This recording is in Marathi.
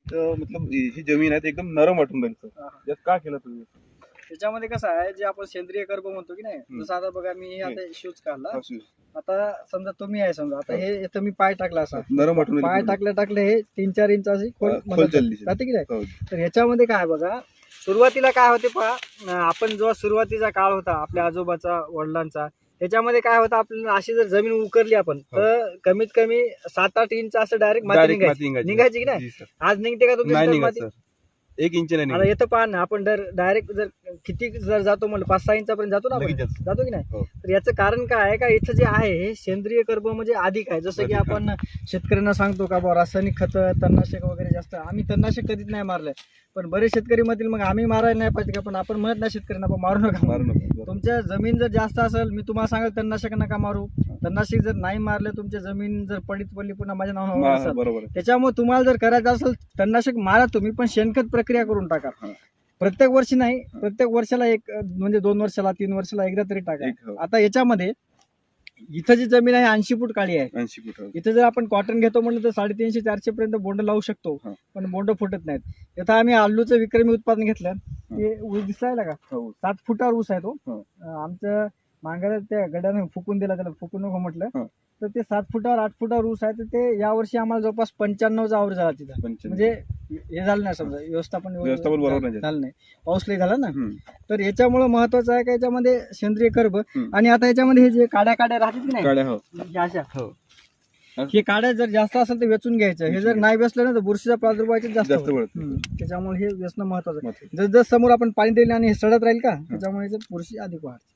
मतलब ही जमीन आहे ती एकदम नरम वाटून राहील सर. यात का केलं तुम्ही? त्याच्यामध्ये कसं आहे, जे आपण सेंद्रिय कर्ब म्हणतो की नाही, जसं आता बघा मी आता शूज काढला, आता समजा तुम्ही आहे समजा, आता हे इथं मी पाय टाकला असा नरम वाटून पाय टाकले हे 3-4 इंच अशी खोल चालली जाते की नाही. तर ह्याच्यामध्ये काय बघा, सुरुवातीला काय होते पहा, आपण जेव्हा सुरुवातीचा काळ होता आपल्या आजोबाचा वडिलांचा, त्याच्यामध्ये काय होतं, आपल्याला अशी जर जमीन उकरली आपण तर कमीत कमी 7-8 इंच असं डायरेक्ट माती निघायची की नाही. आज निघते का तुमच्या माती? 1 इंच नाही. आता येतं पहा ना, आपण डायरेक्ट जर किती जर जातो म्हणलं 5-6 इंचापर्यंत जातो ना आपण, जातो की नाही. तर याचं कारण काय आहे का, इथं जे आहे हे सेंद्रिय कर्ब म्हणजे अधिक आहे. जसं की आपण शेतकऱ्यांना सांगतो का बा रासायनिक खत तणनाशक वगैरे जास्त, आम्ही तणनाशक कधीच नाही मारलंय, पण बरेच शेतकरी म्हणतील मग आम्ही मारायला नाही पाहिजे का, पण आपण म्हणत नाही शेतकऱ्यांना मारू नका. तुमच्या जमीन जर जास्त असेल, मी तुम्हाला सांगेल तणनाशक नका मारू. तणनाशक जर नाही मारलं, तुमच्या जमीन जर पडली पुन्हा माझ्या नावावर असेल, त्याच्यामुळे तुम्हाला जर करायचं असेल तणनाशक मारा तुम्ही, पण शेणखत प्रक्रिया करून टाका. प्रत्येक वर्षी नाही, प्रत्येक वर्षाला एक म्हणजे 2 वर्षाला 3 वर्षाला एकदा तरी टाका. आता याच्यामध्ये इथं जी जमीन आहे 80 फूट काळी आहे. 80 फूट. इथं जर आपण कॉटन घेतो म्हणलं तर 350-400 पर्यंत बोंड लावू शकतो, पण बोंड फुटत नाहीत. इथं आम्ही आलूचं विक्रमी उत्पादन घेतलं. ते ऊस दिसायला का 7 फुटावर ऊस आहे तो. आमचं मांगाला त्या गड्याने फुकून दिला, त्याला फुकून नको म्हटलं, तर ते 7 फुटावर 8 फुटावर ऊस आहे. तर ते यावर्षी आम्हाला जवळपास 95चा आवर झाला तिथं. म्हणजे हे झालं नाही, समजा व्यवस्थापन झालं नाही, पाऊस लई झाला ना. तर याच्यामुळे महत्वाचं आहे का याच्यामध्ये सेंद्रिय कर्ब. आणि आता याच्यामध्ये हे जे काड्या राहतात की नाही, अशा हे काड्या जर जास्त असेल तर वेचून घ्यायचं. हे जर नाही वेचलं ना तर बुरशीचा प्रादुर्भाव जास्त त्याच्यामुळे हे वेचणं महत्वाचं आहे. जर समोर आपण पाणी दिलं आणि हे सडत राहील का, त्याच्यामुळे बुरशी अधिक वाढते.